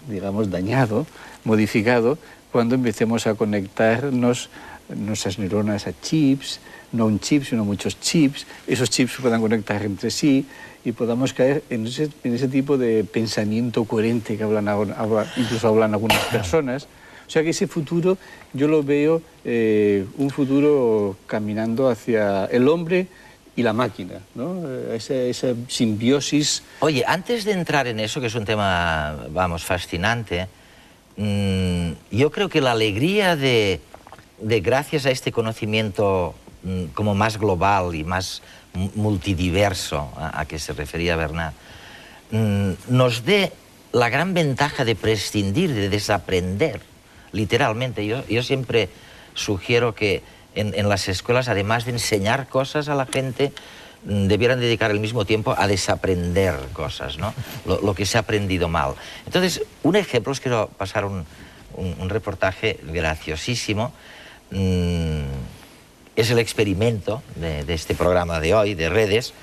digamos, dañado, modificado, cuando empecemos a conectarnos nuestras neuronas a chips, no un chip, sino muchos chips, esos chips se puedan conectar entre sí y podamos caer en ese tipo de pensamiento coherente que incluso hablan algunas personas. O sea que ese futuro yo lo veo un futuro caminando hacia el hombre y la máquina, ¿no? Esa simbiosis. Oye, antes de entrar en eso, que es un tema, vamos, fascinante, yo creo que la alegría de gracias a este conocimiento como más global y más multidiverso a que se refería Bernat, nos dé la gran ventaja de prescindir, de desaprender, literalmente. Yo siempre sugiero que en las escuelas, además de enseñar cosas a la gente, debieran dedicar el mismo tiempo a desaprender cosas, ¿no? Lo que se ha aprendido mal. Entonces, un ejemplo, os quiero pasar un reportaje graciosísimo. Es el experimento de este programa de hoy, de redes,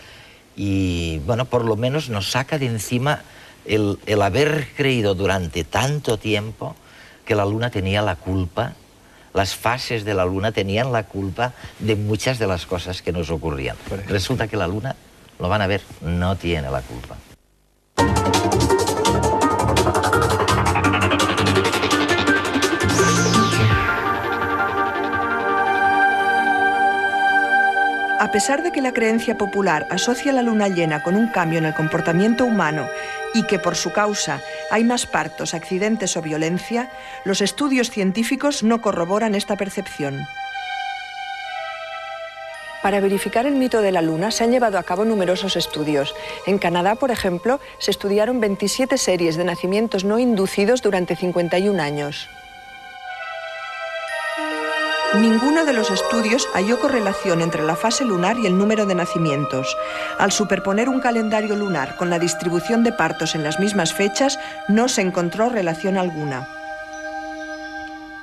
y, bueno, por lo menos nos saca de encima el haber creído durante tanto tiempo que la Luna tenía la culpa. Las fases de la Luna tenían la culpa de muchas de las cosas que nos ocurrían. Resulta que la Luna, lo van a ver, no tiene la culpa. A pesar de que la creencia popular asocia la luna llena con un cambio en el comportamiento humano y que por su causa hay más partos, accidentes o violencia, los estudios científicos no corroboran esta percepción. Para verificar el mito de la luna se han llevado a cabo numerosos estudios. En Canadá, por ejemplo, se estudiaron 27 series de nacimientos no inducidos durante 51 años. Ninguno de los estudios halló correlación entre la fase lunar y el número de nacimientos. Al superponer un calendario lunar con la distribución de partos en las mismas fechas, no se encontró relación alguna.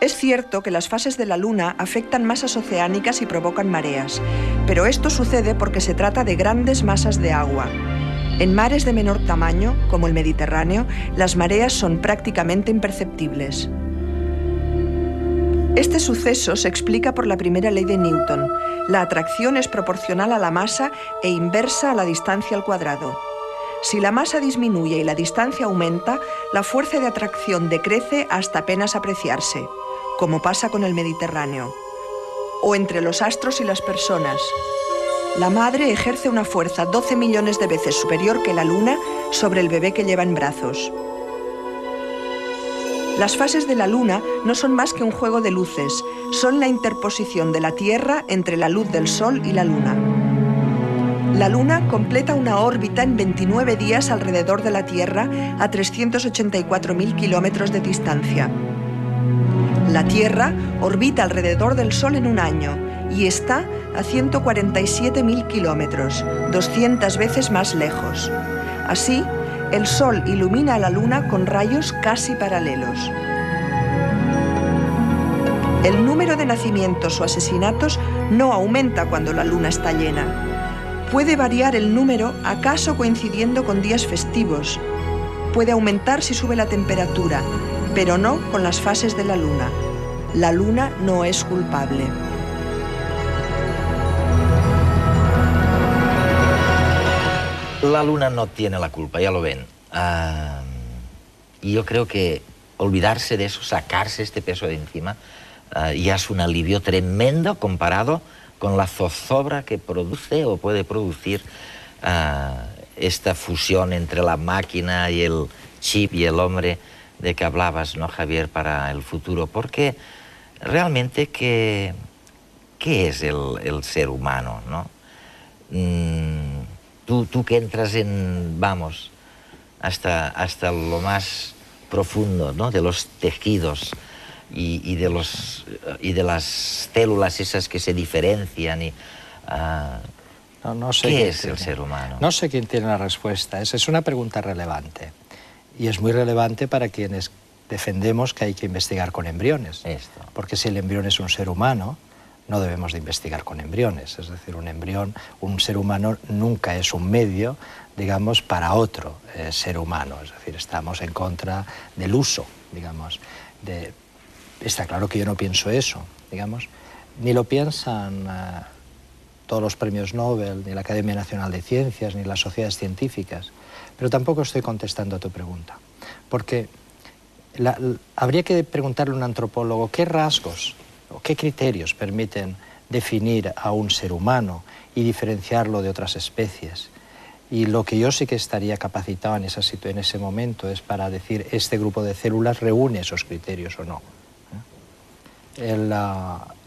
Es cierto que las fases de la luna afectan masas oceánicas y provocan mareas, pero esto sucede porque se trata de grandes masas de agua. En mares de menor tamaño, como el Mediterráneo, las mareas son prácticamente imperceptibles. Este suceso se explica por la primera ley de Newton. La atracción es proporcional a la masa e inversa a la distancia al cuadrado. Si la masa disminuye y la distancia aumenta, la fuerza de atracción decrece hasta apenas apreciarse, como pasa con el Mediterráneo. O entre los astros y las personas. La madre ejerce una fuerza 12 millones de veces superior que la luna sobre el bebé que lleva en brazos. Las fases de la luna no son más que un juego de luces, son la interposición de la Tierra entre la luz del Sol y la luna. La luna completa una órbita en 29 días alrededor de la Tierra a 384.000 kilómetros de distancia. La Tierra orbita alrededor del Sol en un año y está a 147.000 kilómetros, 200 veces más lejos. Así, el Sol ilumina a la Luna con rayos casi paralelos. El número de nacimientos o asesinatos no aumenta cuando la Luna está llena. Puede variar el número acaso coincidiendo con días festivos. Puede aumentar si sube la temperatura, pero no con las fases de la Luna. La Luna no es culpable. La luna no tiene la culpa, ya lo ven. Y yo creo que olvidarse de eso, sacarse este peso de encima, ya es un alivio tremendo comparado con la zozobra que produce o puede producir esta fusión entre la máquina y el chip y el hombre de que hablabas, ¿no, Javier, para el futuro? Porque realmente, ¿qué es el ser humano, no? Tú que entras en, vamos, hasta lo más profundo, ¿no?, de los tejidos y de las células esas que se diferencian. No sé ¿Qué es el ser humano? No sé quién tiene la respuesta. Esa es una pregunta relevante. Y es muy relevante para quienes defendemos que hay que investigar con embriones. Porque si el embrión es un ser humano, no debemos de investigar con embriones. Es decir, un embrión, un ser humano nunca es un medio, digamos, para otro ser humano. Es decir, estamos en contra del uso, digamos. Está claro que yo no pienso eso, digamos. Ni lo piensan todos los premios Nobel, ni la Academia Nacional de Ciencias, ni las sociedades científicas. Pero tampoco estoy contestando a tu pregunta. Porque habría que preguntarle a un antropólogo qué rasgos o qué criterios permiten definir a un ser humano y diferenciarlo de otras especies. Y lo que yo sí que estaría capacitado en ese momento es para decir este grupo de células reúne esos criterios o no.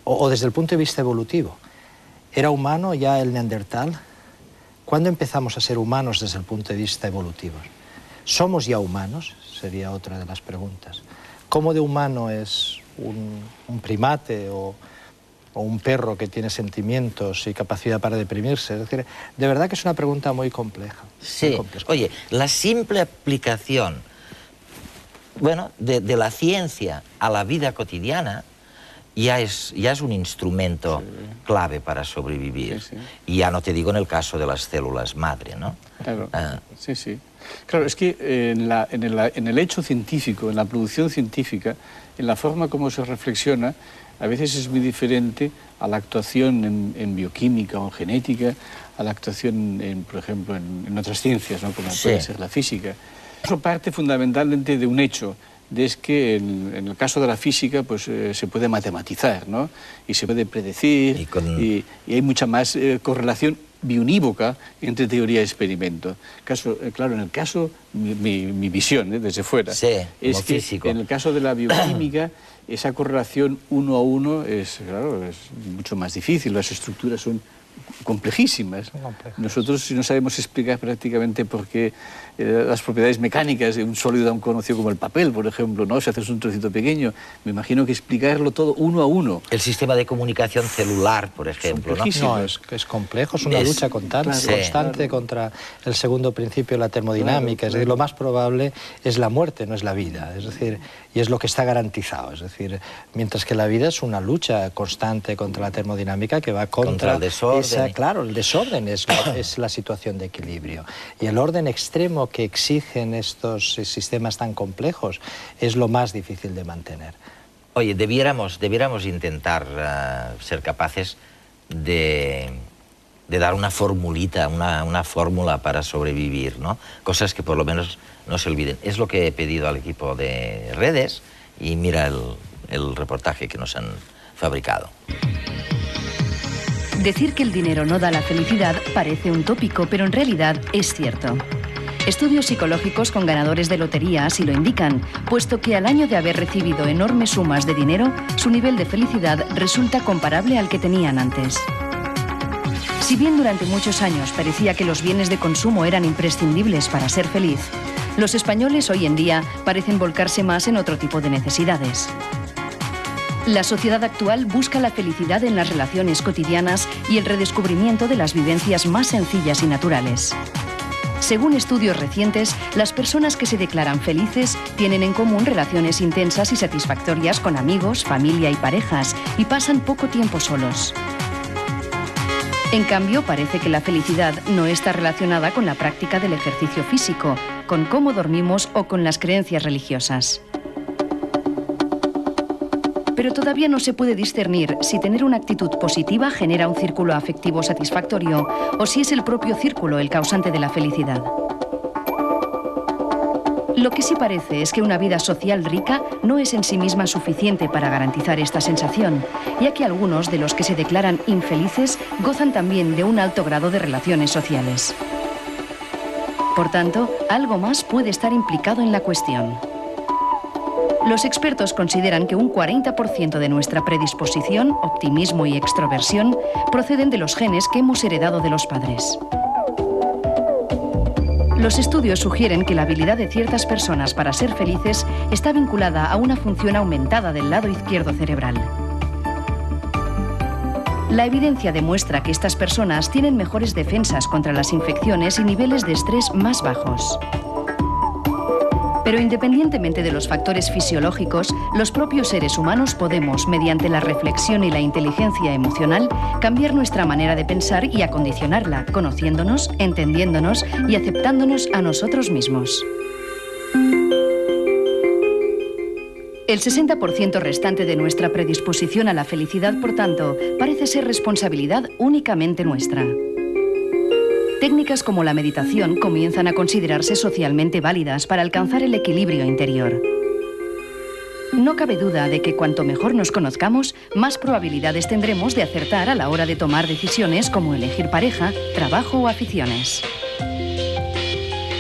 O desde el punto de vista evolutivo. ¿Era humano ya el neandertal? ¿Cuándo empezamos a ser humanos desde el punto de vista evolutivo? ¿Somos ya humanos? Sería otra de las preguntas. ¿Cómo de humano es un primate o un perro que tiene sentimientos y capacidad para deprimirse? Es decir, de verdad que es una pregunta muy compleja. Sí. Muy compleja. Oye, la simple aplicación, bueno, de la ciencia a la vida cotidiana ya es un instrumento clave para sobrevivir. Sí, sí. Y ya no te digo en el caso de las células madre, ¿no? Claro, sí, sí. Claro, es que en el hecho científico, en la producción científica, en la forma como se reflexiona, a veces es muy diferente a la actuación en bioquímica o en genética, a la actuación, por ejemplo, en otras ciencias, ¿no?, como puede ser la física. Eso parte fundamentalmente de un hecho, es que en el caso de la física pues se puede matematizar, ¿no?, y se puede predecir, y hay mucha más correlación biunívoca entre teoría y experimento. Claro, en el caso, mi visión desde fuera, es que físico, en el caso de la bioquímica esa correlación uno a uno es mucho más difícil, las estructuras son complejísimas. Nosotros, si no sabemos explicar prácticamente por qué las propiedades mecánicas de un sólido tan conocido como el papel, por ejemplo, ¿no?, si haces un trocito pequeño, me imagino que explicarlo todo uno a uno. El sistema de comunicación celular, por ejemplo, ¿no? No, es complejo, es una lucha constante contra el segundo principio de la termodinámica. Es decir, lo más probable es la muerte, no es la vida. Es decir, y es lo que está garantizado. Es decir, mientras que la vida es una lucha constante contra la termodinámica que va contra el desorden. Claro, el desorden es la situación de equilibrio. Y el orden extremo que exigen estos sistemas tan complejos es lo más difícil de mantener. Oye, debiéramos intentar ser capaces de dar una formulita, una fórmula para sobrevivir, ¿no? Cosas que por lo menos no se olviden. Es lo que he pedido al equipo de redes y mira el reportaje que nos han fabricado. Decir que el dinero no da la felicidad parece un tópico, pero en realidad es cierto. Estudios psicológicos con ganadores de lotería así lo indican, puesto que al año de haber recibido enormes sumas de dinero, su nivel de felicidad resulta comparable al que tenían antes. Si bien durante muchos años parecía que los bienes de consumo eran imprescindibles para ser feliz, los españoles hoy en día parecen volcarse más en otro tipo de necesidades. La sociedad actual busca la felicidad en las relaciones cotidianas y el redescubrimiento de las vivencias más sencillas y naturales. Según estudios recientes, las personas que se declaran felices tienen en común relaciones intensas y satisfactorias con amigos, familia y parejas, y pasan poco tiempo solos. En cambio, parece que la felicidad no está relacionada con la práctica del ejercicio físico, con cómo dormimos o con las creencias religiosas. Pero todavía no se puede discernir si tener una actitud positiva genera un círculo afectivo satisfactorio o si es el propio círculo el causante de la felicidad. Lo que sí parece es que una vida social rica no es en sí misma suficiente para garantizar esta sensación, ya que algunos de los que se declaran infelices gozan también de un alto grado de relaciones sociales. Por tanto, algo más puede estar implicado en la cuestión. Los expertos consideran que un 40% de nuestra predisposición, optimismo y extroversión proceden de los genes que hemos heredado de los padres. Los estudios sugieren que la habilidad de ciertas personas para ser felices está vinculada a una función aumentada del lado izquierdo cerebral. La evidencia demuestra que estas personas tienen mejores defensas contra las infecciones y niveles de estrés más bajos. Pero independientemente de los factores fisiológicos, los propios seres humanos podemos, mediante la reflexión y la inteligencia emocional, cambiar nuestra manera de pensar y acondicionarla, conociéndonos, entendiéndonos y aceptándonos a nosotros mismos. El 60% restante de nuestra predisposición a la felicidad, por tanto, parece ser responsabilidad únicamente nuestra. Técnicas como la meditación comienzan a considerarse socialmente válidas para alcanzar el equilibrio interior. No cabe duda de que cuanto mejor nos conozcamos, más probabilidades tendremos de acertar a la hora de tomar decisiones como elegir pareja, trabajo o aficiones.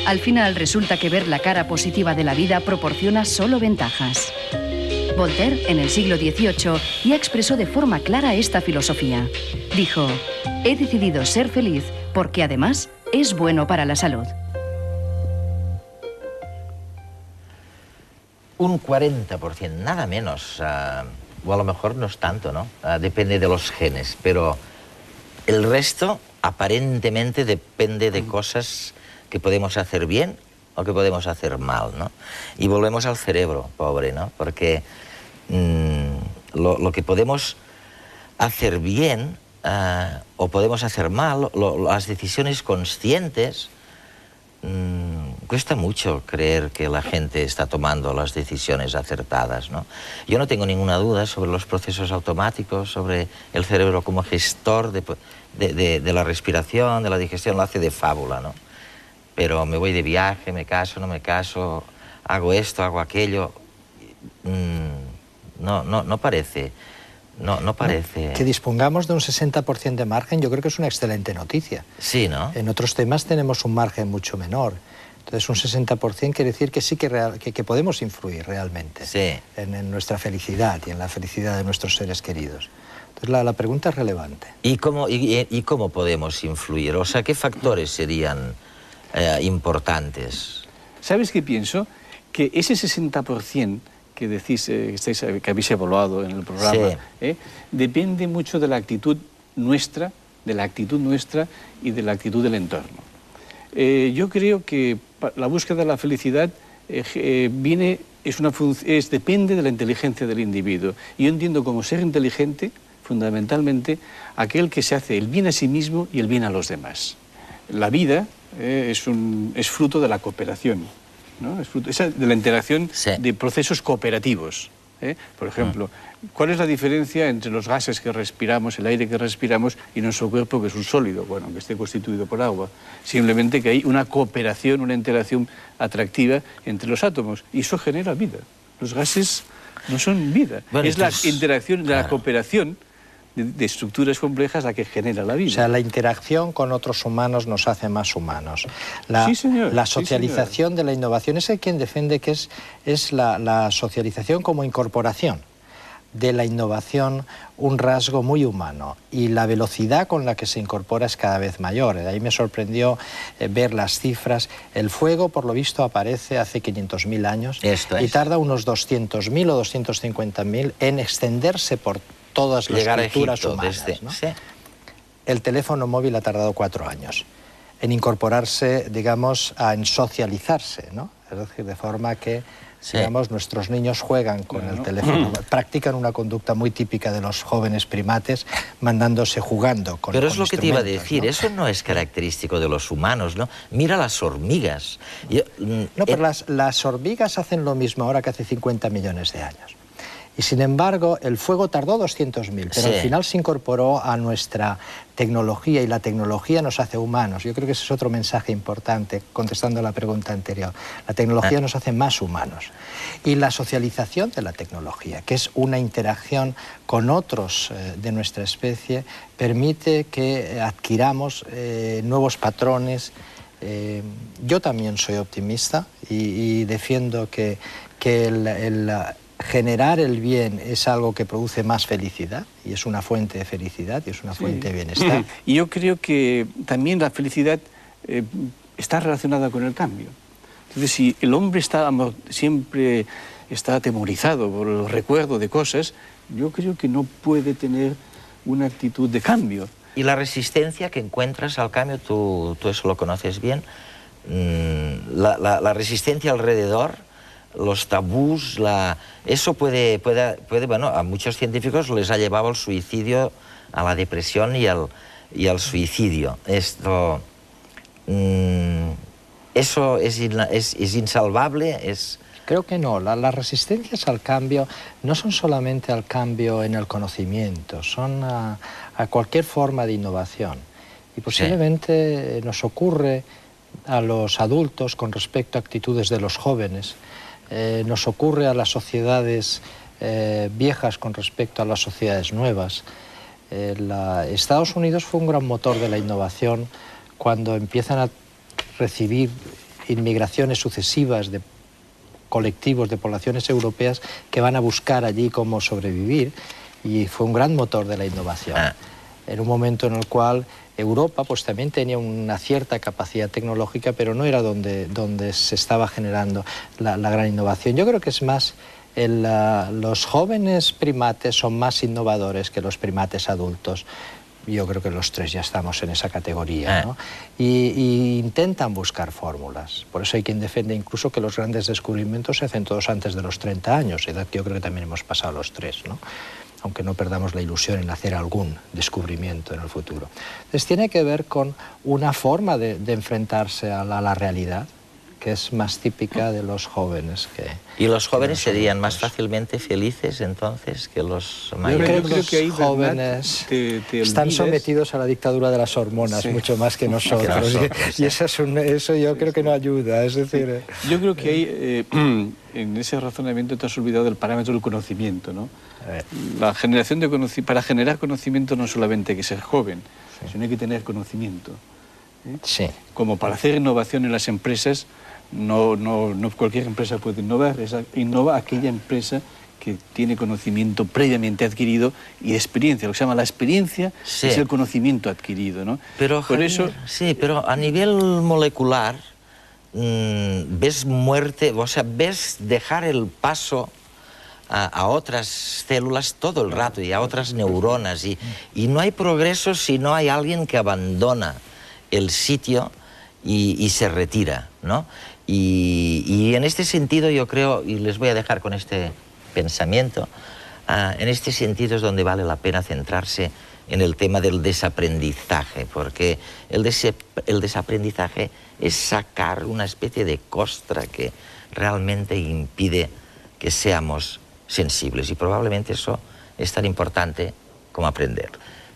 Al final resulta que ver la cara positiva de la vida proporciona solo ventajas. Voltaire, en el siglo XVIII, ya expresó de forma clara esta filosofía. Dijo: «He decidido ser feliz porque además es bueno para la salud». Un 40%, nada menos, o a lo mejor no es tanto, ¿no? Depende de los genes, pero el resto aparentemente depende de cosas que podemos hacer bien o que podemos hacer mal, ¿no? Y volvemos al cerebro, pobre, ¿no? Porque lo que podemos hacer bien o podemos hacer mal, las decisiones conscientes, cuesta mucho creer que la gente está tomando las decisiones acertadas, ¿no? Yo no tengo ninguna duda sobre los procesos automáticos, sobre el cerebro como gestor de la respiración, de la digestión, lo hace de fábula, ¿no? Pero me voy de viaje, me caso, no me caso, hago esto, hago aquello, no parece. No parece. Que dispongamos de un 60% de margen, yo creo que es una excelente noticia. Sí, ¿no? En otros temas tenemos un margen mucho menor. Entonces, un 60% quiere decir que sí que podemos influir realmente en nuestra felicidad y en la felicidad de nuestros seres queridos. Entonces, la pregunta es relevante. ¿Y cómo podemos influir? O sea, ¿qué factores serían importantes? ¿Sabes qué pienso? Que ese 60% que decís, que habéis evaluado en el programa, depende mucho de la actitud nuestra, y de la actitud del entorno. Yo creo que la búsqueda de la felicidad depende de la inteligencia del individuo. Y yo entiendo como ser inteligente, fundamentalmente, aquel que se hace el bien a sí mismo y el bien a los demás. La vida es fruto de la cooperación, ¿no? Es fruto de la interacción de procesos cooperativos. Por ejemplo, ¿cuál es la diferencia entre los gases que respiramos, el aire que respiramos y nuestro cuerpo, que es un sólido, bueno, que esté constituido por agua? Simplemente que hay una cooperación, una interacción atractiva entre los átomos, y eso genera vida. Los gases no son vida, bueno, es la interacción, la cooperación de estructuras complejas la que genera la vida. O sea, la interacción con otros humanos nos hace más humanos. La socialización de la innovación es el quien defiende que es la socialización como incorporación de la innovación, un rasgo muy humano, y la velocidad con la que se incorpora es cada vez mayor. De ahí me sorprendió ver las cifras. El fuego, por lo visto, aparece hace 500.000 años y tarda unos 200.000 o 250.000 en extenderse por todas las culturas humanas, ¿no? Sí. El teléfono móvil ha tardado 4 años en incorporarse, digamos, en socializarse, ¿no? Es decir, de forma que digamos, nuestros niños juegan con el teléfono, practican una conducta muy típica de los jóvenes primates, mandándose jugando con Pero es lo que te iba a decir, ¿no? Eso no es característico de los humanos, ¿no? Mira las hormigas. Pero las hormigas hacen lo mismo ahora que hace 50 millones de años. Y sin embargo, el fuego tardó 200.000, pero al final se incorporó a nuestra tecnología, y la tecnología nos hace humanos. Yo creo que ese es otro mensaje importante, contestando a la pregunta anterior. La tecnología nos hace más humanos. Y la socialización de la tecnología, que es una interacción con otros de nuestra especie, permite que adquiramos nuevos patrones. Yo también soy optimista y defiendo que generar el bien es algo que produce más felicidad, y es una fuente de felicidad y es una fuente de bienestar. Y yo creo que también la felicidad está relacionada con el cambio. Entonces, si el hombre siempre está atemorizado por el recuerdo de cosas, yo creo que no puede tener una actitud de cambio. Y la resistencia que encuentras al cambio, tú eso lo conoces bien, la resistencia alrededor, los tabús, eso puede, bueno, a muchos científicos les ha llevado al suicidio, a la depresión y al suicidio. Eso es insalvable, Creo que no. Las resistencias al cambio no son solamente al cambio en el conocimiento, son a cualquier forma de innovación. Y posiblemente nos ocurre a los adultos con respecto a actitudes de los jóvenes, nos ocurre a las sociedades viejas con respecto a las sociedades nuevas. Estados Unidos fue un gran motor de la innovación cuando empiezan a recibir inmigraciones sucesivas de colectivos de poblaciones europeas que van a buscar allí cómo sobrevivir, y fue un gran motor de la innovación. En un momento en el cual Europa pues también tenía una cierta capacidad tecnológica, pero no era donde se estaba generando la gran innovación. Yo creo que es más, los jóvenes primates son más innovadores que los primates adultos. Yo creo que los tres ya estamos en esa categoría, ¿no? Y intentan buscar fórmulas. Por eso hay quien defiende incluso que los grandes descubrimientos se hacen todos antes de los 30 años, edad que yo creo que también hemos pasado los tres, ¿no? Aunque no perdamos la ilusión en hacer algún descubrimiento en el futuro. Entonces tiene que ver con una forma de enfrentarse a la realidad, que es más típica de los jóvenes. ¿Y los jóvenes serían más fácilmente felices entonces que los mayores? Yo creo que los jóvenes están sometidos a la dictadura de las hormonas, mucho más que nosotros. Y eso yo creo que no ayuda. Es decir, yo creo que hay, en ese razonamiento te has olvidado del parámetro del conocimiento, ¿no? La generación de para generar conocimiento no solamente hay que ser joven, sino hay que tener conocimiento. Sí. Como para hacer innovación en las empresas, no cualquier empresa puede innovar, innova aquella empresa que tiene conocimiento previamente adquirido y experiencia. Lo que se llama la experiencia es el conocimiento adquirido, ¿no? Pero, pero a nivel molecular ves muerte, o sea, ves dejar el paso a otras células todo el rato y a otras neuronas, y no hay progreso si no hay alguien que abandona el sitio y se retira, ¿no? Y en este sentido yo creo, y les voy a dejar con este pensamiento, en este sentido es donde vale la pena centrarse en el tema del desaprendizaje, porque el desaprendizaje es sacar una especie de costra que realmente impide que seamos sensibles y probablemente eso es tan importante como aprender.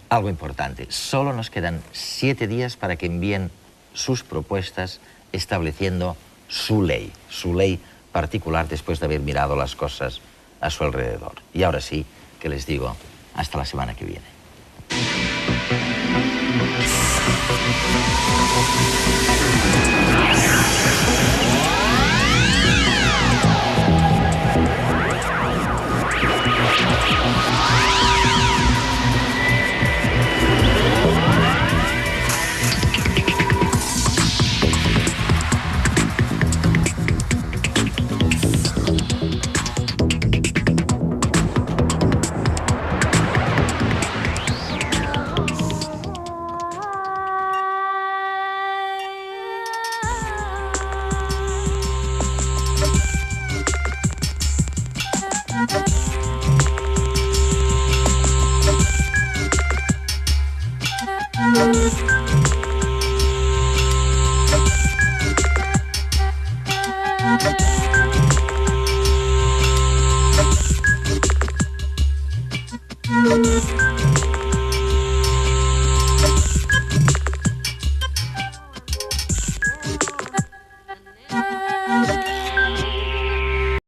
Algo importante, solo nos quedan 7 días para que envíen sus propuestas estableciendo su ley particular después de haber mirado las cosas a su alrededor. Y ahora sí, que les digo, hasta la semana que viene.